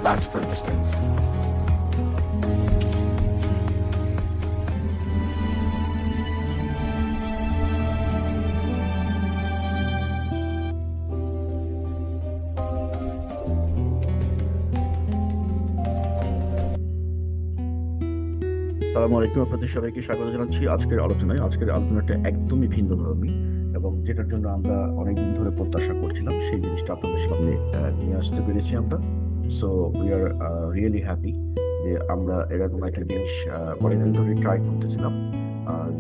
That's the distance. সালামু আলাইকুম, আপনাদের সবাইকে স্বাগত জানাচ্ছি আজকের আলোচনায়। আজকের আলোচনাটা একদমই ভিন্নধর্মী এবং যেটার জন্য আমরা অনেকদিন ধরে প্রত্যাশা করছিলাম সেই জিনিসটা আপনাদের সামনে নিয়ে আসতে পেরেছি আমরা। So we are really happy যে আমরা এরকম একটা জিনিস অনেকদিন ধরে ট্রাই করতেছিলাম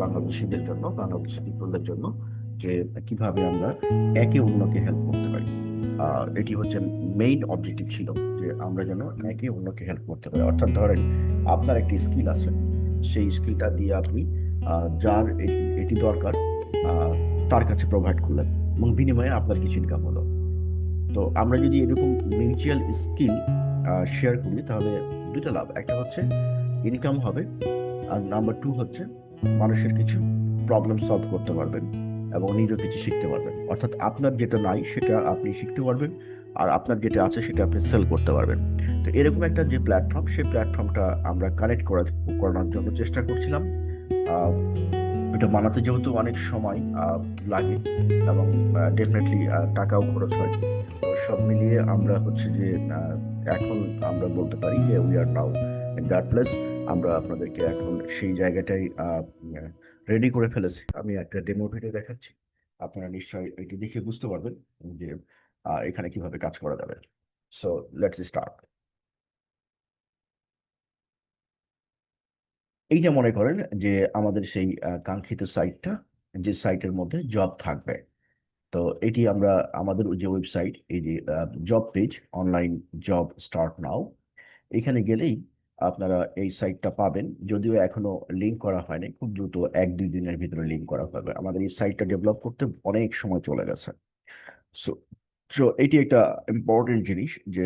বাংলাদেশিদের জন্য, বাংলাদেশি পিপলদের জন্য, যে কিভাবে আমরা একে অন্যকে হেল্প করতে পারি। এটি হচ্ছে মেইন অবজেক্টিভ ছিল, যে আমরা যেন একে অন্যকে হেল্প করতে পারি। অর্থাৎ ধরেন আপনার একটি স্কিল আছে, সেই স্কিলটা দিয়ে আপনি যার এটি দরকার আহ, তার কাছে প্রোভাইড করলেন এবং বিনিময়ে আপনার কিছু ইনকাম হলো। তো আমরা যদি এরকম মিউচুয়াল স্কিল শেয়ার করি তাহলে দুটো লাভ, একটা হচ্ছে ইনকাম হবে, আর নাম্বার টু হচ্ছে মানুষের কিছু প্রবলেম সলভ করতে পারবেন এবং নিজেও কিছু শিখতে পারবেন। অর্থাৎ আপনার যেটা নাই সেটা আপনি শিখতে পারবেন, আর আপনার যেটা আছে সেটা আপনি সেল করতে পারবেন। তো এরকম একটা যে প্ল্যাটফর্ম, সেই প্ল্যাটফর্মটা আমরা কানেক্ট করানোর জন্য চেষ্টা করছিলাম। আহ, এটা বানাতে যেহেতু অনেক সময় লাগে এবং ডেফিনেটলি টাকাও খরচ হয়। তো সব মিলিয়ে আমরা হচ্ছে যে আহ, এখন আমরা বলতে পারি যে we are now in that place. আমরা আপনাদেরকে এখন সেই জায়গাটাই রেডি করে ফেলেছি। আমি একটা ডেমো ভিডিও দেখাচ্ছি, আপনারা নিশ্চয়ই এটি দেখে বুঝতে পারবেন যে এখানে কিভাবে কাজ করা যাবে। So let's start. এইটা মনে করেন যে আমাদের সেই কাঙ্ক্ষিত সাইটটা, যে সাইটের মধ্যে জব থাকবে। তো এটি আমরা আমাদের যে ওয়েবসাইট, এই যে job page, online job start now, এখানে গেলেই আপনারা এই সাইটটা পাবেন। যদিও এখনো লিঙ্ক করা হয়নি, খুব দ্রুত 1-2 দিনের ভিতরে লিঙ্ক করা হবে। আমাদের এই সাইটটা ডেভেলপ করতে অনেক সময় চলে গেছে। সো সো এটি একটা ইম্পর্টেন্ট জিনিস যে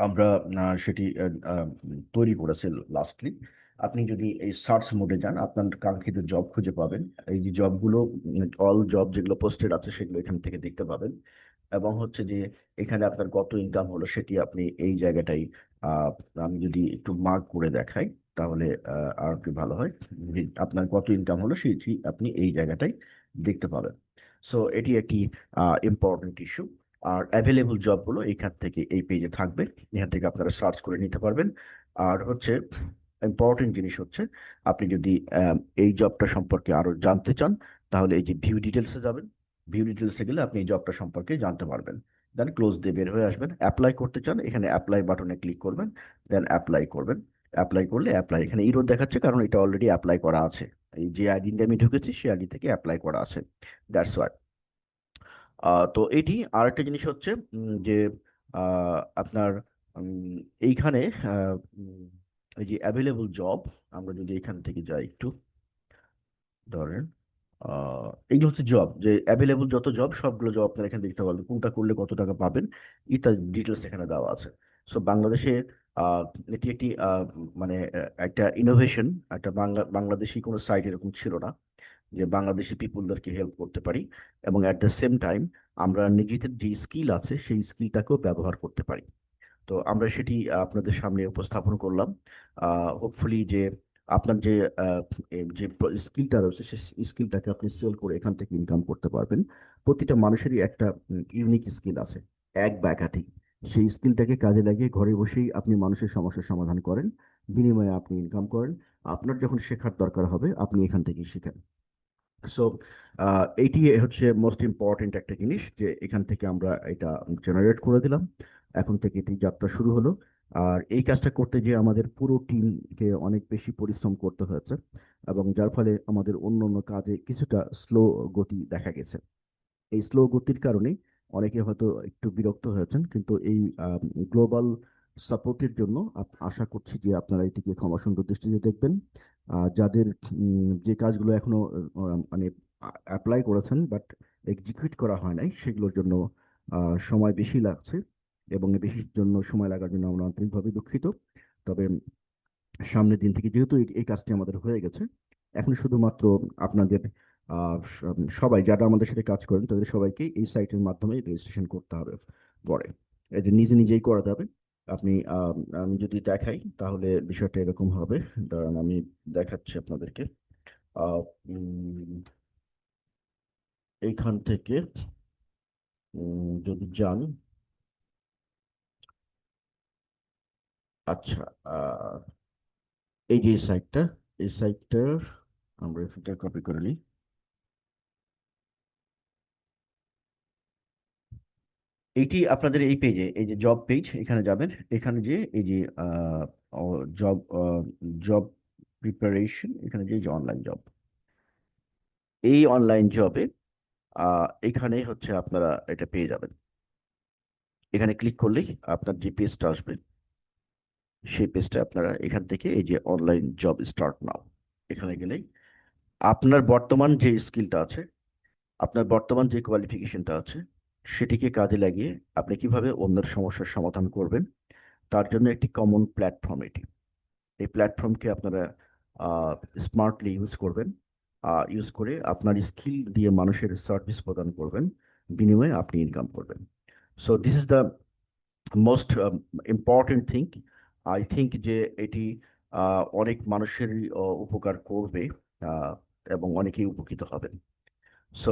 আমরা সেটি তৈরি করেছি লাস্টলি। আপনি যদি এই সার্চ মোডে যান, আপনার কাঙ্ক্ষিত জব খুঁজে পাবেন। এই যে জবগুলো, অল জব যেগুলো পোস্টেড আছে সেগুলো এখান থেকে দেখতে পাবেন। এবং হচ্ছে যে এখানে আপনার কত ইনকাম হলো সেটি আপনি এই জায়গাটাই, আহ, আমি যদি একটু মার্ক করে দেখাই তাহলে আর কি ভালো হয়। যে আপনার কত ইনকাম হলো সেটি আপনি এই জায়গাটাই দেখতে পাবেন। সো এটি একটি ইম্পর্টেন্ট ইস্যু। আর অ্যাভেলেবল জবগুলো এইখান থেকে এই পেজে থাকবে, এখান থেকে আপনারা সার্চ করে নিতে পারবেন। আর হচ্ছে ইম্পর্টেন্ট জিনিস হচ্ছে, আপনি যদি এই জবটা সম্পর্কে আরো জানতে চান তাহলে এই যে ভিউ ডিটেলসে যাবেন। ভিউ ডিটেলসে গেলে আপনি এই জবটা সম্পর্কে জানতে পারবেন। দেন ক্লোজ দিয়ে বের হয়ে আসবেন। অ্যাপ্লাই করতে চান, এখানে অ্যাপ্লাই বাটনে ক্লিক করবেন, দেন অ্যাপ্লাই করবেন। অ্যাপ্লাই করলে অ্যাপ্লাই, এখানে ইরোর দেখাচ্ছে কারণ এটা অলরেডি অ্যাপ্লাই করা আছে। এই যে আইডি দিয়ে আমি ঢুকেছি সেই আইডি থেকে অ্যাপ্লাই করা আছে, দ্যাটস ওয়াই। তো এটি আরেকটা জিনিস হচ্ছে যে আপনার এইখানে আহ, উম, এই যে অ্যাভেলেবল জব, আমরা যদি এখান থেকে যাই একটু, ধরেন এইগুলো হচ্ছে জব, যে অ্যাভেলেবল যত জব সবগুলো জব আপনারা এখানে দেখতে পারবেন, কোনটা করলে কত টাকা পাবেন ইত্যাদি ডিটেলস এখানে দেওয়া আছে। সো বাংলাদেশে আহ, এটি একটি মানে একটা ইনোভেশন। একটা বাংলাদেশি কোনো সাইট এরকম ছিল না যে বাংলাদেশি পিপুলদেরকে হেল্প করতে পারি এবং অ্যাট দ্য সেম টাইম আমরা নিজেদের যে স্কিল আছে সেই স্কিলটাকেও ব্যবহার করতে পারি। তো আমরা সেটি আপনাদের সামনে উপস্থাপন করলাম। হোপফুলি যে আপনার যে যে স্কিলটা রয়েছে সেই স্কিলটাকে আপনি সেল করে এখান থেকে ইনকাম করতে পারবেন। প্রতিটা মানুষেরই একটা ইউনিক স্কিল আছে, এক বা একাধিক। সেই স্কিলটাকে কাজে লাগিয়ে ঘরে বসেই আপনি মানুষের সমস্যার সমাধান করেন, বিনিময়ে আপনি ইনকাম করেন। আপনার যখন শেখার দরকার হবে আপনি এখান থেকেই শিখেন। সো এইটি হচ্ছে মোস্ট ইম্পর্টেন্ট একটা জিনিস, যে এখান থেকে আমরা এটা জেনারেট করে দিলাম। এখন থেকে এটি যাত্রা শুরু হলো। আর এই কাজটা করতে গিয়ে আমাদের পুরো টিমকে অনেক বেশি পরিশ্রম করতে হয়েছে এবং যার ফলে আমাদের অন্য অন্য কাজে কিছুটা স্লো গতি দেখা গেছে। এই স্লো গতির কারণে অনেকে হয়তো একটু বিরক্ত হয়েছেন, কিন্তু এই গ্লোবাল সাপোর্টের জন্য আশা করছি যে আপনারা এটিকে ক্ষমাসুন্দর দৃষ্টিতে দেখবেন। যাদের যে কাজগুলো এখনো মানে অ্যাপ্লাই করেছেন বাট এক্সিকিউট করা হয় নাই, সেগুলোর জন্য সময় বেশি লাগছে এবং এই বেশির জন্য সময় লাগার জন্য আমরা আন্তরিকভাবে দুঃখিত। তবে সামনের দিন থেকে যেহেতু এই কাজটি আমাদের হয়ে গেছে, এখন শুধুমাত্র আপনাদের সবাই যারা আমাদের সাথে কাজ করেন তাদের সবাইকে এই সাইটের মাধ্যমে রেজিস্ট্রেশন করতে হবে। পরে এটা নিজে নিজেই করা যাবে। আপনি আমি যদি দেখাই তাহলে বিষয়টা এরকম হবে। দাঁড়ান আমি দেখাচ্ছি আপনাদেরকে। আহ, উম, এইখান থেকে যদি যান, আচ্ছা, আহ, এই যে সাইটটা, এই সাইটটার আমরা এটা কপি করে নিই। এইটি আপনাদের এই পেজে, এই যে জব পেজ, এখানে যাবেন। এখানে যে এই যে জব জব প্রিপারেশন, এখানে যে অনলাইন জব, এই অনলাইন জবে এখানে হচ্ছে আপনারা এটা পেয়ে যাবেন। এখানে ক্লিক করলেই আপনার যে পেজটা আসবে, সেই পেজটা আপনারা এখান থেকে এই যে অনলাইন জব স্টার্ট নাও, এখানে গেলেই আপনার বর্তমান যে স্কিলটা আছে, আপনার বর্তমান যে কোয়ালিফিকেশনটা আছে, সেটিকে কাজে লাগিয়ে আপনি কিভাবে অন্যের সমস্যার সমাধান করবেন, তার জন্য একটি কমন প্ল্যাটফর্ম এটি। এই প্ল্যাটফর্মকে আপনারা স্মার্টলি ইউজ করবেন। ইউজ করে আপনার স্কিল দিয়ে মানুষের সার্ভিস প্রদান করবেন, বিনিময়ে আপনি ইনকাম করবেন। So this is the most important thing. I think যে এটি অনেক মানুষেরই উপকার করবে, আহ, এবং অনেকেই উপকৃত হবেন। সো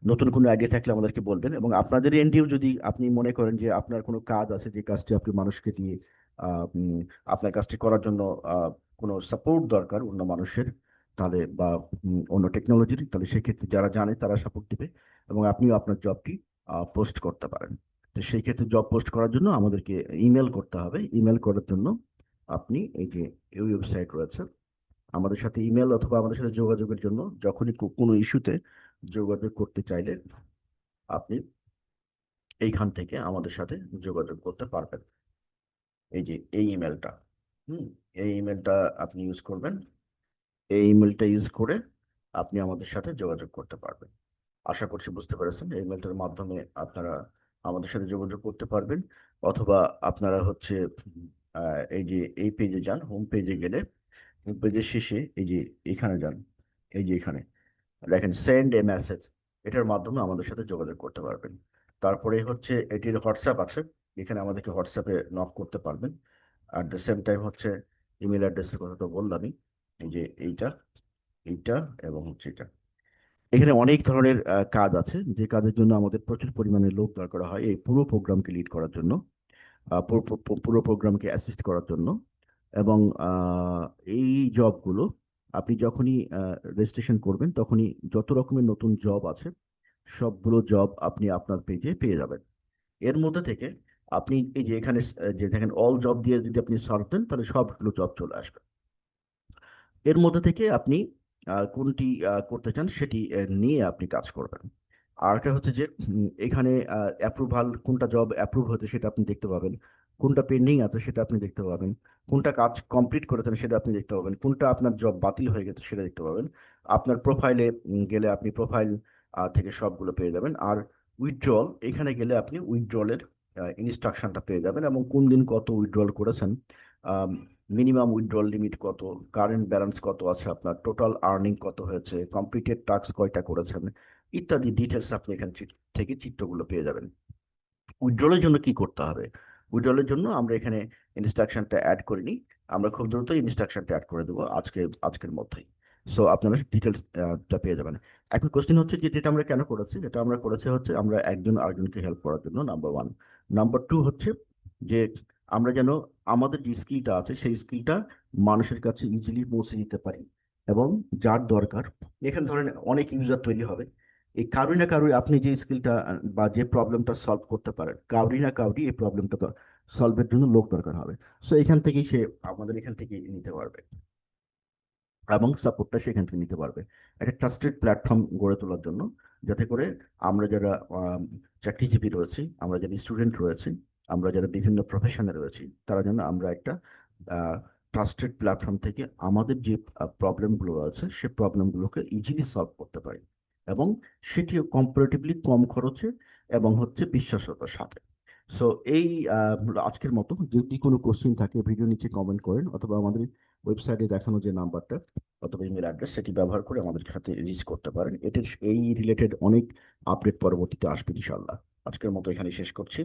নতুন কোনো আইডিয়া থাকলে আমাদেরকে বলবেন, এবং আপনাদের এনডিও যদি আপনি মনে করেন যে আপনার কোনো কাজ আছে, যে কাজটি আপনি মানুষকে দিয়ে আহ, উম, আপনার কাজটি করার জন্য আহ, কোনো সাপোর্ট দরকার অন্য মানুষের, তাহলে বা অন্য টেকনোলজির, তাহলে সেক্ষেত্রে যারা জানে তারা সাপোর্ট দিবে, এবং আপনিও আপনার জবটি পোস্ট করতে পারেন। তো সেই ক্ষেত্রে জব পোস্ট করার জন্য আমাদেরকে ইমেল করতে হবে। ইমেল করার জন্য আপনি এই যে এই ওয়েবসাইট রয়েছে, আমাদের সাথে ইমেল অথবা আমাদের সাথে যোগাযোগের জন্য, যখনই কোনো ইস্যুতে যোগাযোগ করতে চাইলে আপনি এইখান থেকে আমাদের সাথে যোগাযোগ করতে পারবেন। এই যে এই ইমেলটা, হুম, এই ইমেলটা আপনি ইউজ করবেন। এই ইমেলটা ইউজ করে আপনি আমাদের সাথে যোগাযোগ করতে পারবেন। আশা করছি বুঝতে পেরেছেন। এই ইমেলটার মাধ্যমে আপনারা আমাদের সাথে যোগাযোগ করতে পারবেন, অথবা আপনারা হচ্ছে এই যে এই পেজে যান, হোম পেজে গেলে হোম পেজের শেষে এই যে এখানে যান, এই যে এখানে দেখেন সেন্ড এ মেসেজ, এটার মাধ্যমে আমাদের সাথে যোগাযোগ করতে পারবেন। তারপরে হচ্ছে এটির হোয়াটসঅ্যাপ আছে, এখানে আমাদেরকে হোয়াটসঅ্যাপে নক করতে পারবেন। আর দ্য সেম টাইম হচ্ছে ইমেল অ্যাড্রেসের কথা তো বললামই, এই যে এইটা, এইটা, এবং হচ্ছে এটা। এখানে অনেক ধরনের কাজ আছে, যে কাজের জন্য আমাদের প্রচুর পরিমাণে লোক দরকার হয় এই পুরো প্রোগ্রামকে লিড করার জন্য, পুরো প্রোগ্রামকে অ্যাসিস্ট করার জন্য। এবং এই জবগুলো আপনি যখনই রেজিস্ট্রেশন করবেন, তখনই যত রকমের নতুন জব আছে, সবগুলো জব আপনি আপনার পেজে পেয়ে যাবেন। এর মধ্যে থেকে আপনি এই যে এখানে যে দেখেন অল জব দিয়ে যদি আপনি সার্চ দেন, তাহলে সবগুলো জব চলে আসবে। এর মধ্যে থেকে আপনি কোনটি করতে চান সেটি নিয়ে আপনি কাজ করবেন। আর একটা হচ্ছে যে এখানে অ্যাপ্রুভাল, কোনটা জব অ্যাপ্রুভ হয়েছে সেটা আপনি দেখতে পাবেন, কোনটা পেন্ডিং আছে সেটা আপনি দেখতে পাবেন, কোনটা কাজ কমপ্লিট করেছেন সেটা আপনি দেখতে পাবেন, কোনটা আপনার জব বাতিল হয়ে গেছে সেটা দেখতে পাবেন। আপনার প্রোফাইলে গেলে আপনি প্রোফাইল থেকে সবগুলো পেয়ে যাবেন। আর উইথড্রল, এখানে গেলে আপনি উইথড্রলের ইনস্ট্রাকশনটা পেয়ে যাবেন, এবং কোন দিন কত উইথড্রল করেছেন, মিনিমাম উইথড্রল লিমিট কত, কারেন্ট ব্যালেন্স কত আছে, আপনার টোটাল আর্নিং কত হয়েছে, কমপ্লিটেড টাস্ক কয়টা করেছেন, ইত্যাদি ডিটেলস আপনি এখান থেকে চিত্রগুলো পেয়ে যাবেন। উইথড্রলের জন্য কি করতে হবে? উইথড্রলের জন্য আমরা এখানে ইনস্ট্রাকশনটা অ্যাড করিনি, আমরা খুব দ্রুত ইনস্ট্রাকশনটা অ্যাড করে দেবো আজকের মধ্যেই। সো আপনারা ডিটেলসটা পেয়ে যাবেন। এখন কোশ্চেন হচ্ছে যে যেটা আমরা কেন করেছি, যেটা আমরা করেছি হচ্ছে আমরা একজন আরেকজনকে হেল্প করার জন্য, নাম্বার ওয়ান। নাম্বার টু হচ্ছে যে আমরা যেন আমাদের যে স্কিলটা আছে সেই স্কিলটা মানুষের কাছে ইজিলি পৌঁছে দিতে পারি, এবং যার দরকার, এখানে ধরেন অনেক ইউজার তৈরি হবে, এই কারুই না কারুই আপনি যে স্কিলটা বা যে প্রবলেমটা সলভ করতে পারেন, কাউরি না কাউরি এই প্রবলেমটা সলভের জন্য লোক দরকার হবে। সো এখান থেকেই সে আমাদের এখান থেকে নিতে পারবে, এবং সাপোর্টটা সেখান থেকে নিতে পারবে, একটা ট্রাস্টেড প্ল্যাটফর্ম গড়ে তোলার জন্য, যাতে করে আমরা যারা চাকরিজীবী রয়েছি, আমরা যারা স্টুডেন্ট রয়েছি, আমরা যারা বিভিন্ন প্রফেশনে রয়েছি, তারা যেন আমরা একটা ট্রাস্টেড প্ল্যাটফর্ম থেকে আমাদের যে প্রবলেমগুলো আছে সে প্রবলেমগুলোকে ইজিলি সলভ করতে পারি, এবং সেটিও কম্পারেটিভলি কম খরচে এবং হচ্ছে বিশ্বাসতার সাথে। সো এই আজকের মতো যদি কোনো কোশ্চেন থাকে ভিডিও নিচে কমেন্ট করেন, অথবা আমাদের ওয়েবসাইটে দেখানো যে নাম্বারটা অথবা ইমেল অ্যাড্রেস, সেটি ব্যবহার করে আমাদের সাথে রিচ করতে পারেন। এটির এই রিলেটেড অনেক আপডেট পরবর্তীতে আসবে ইনশাল্লাহ। আজকের মতো এখানে শেষ করছি।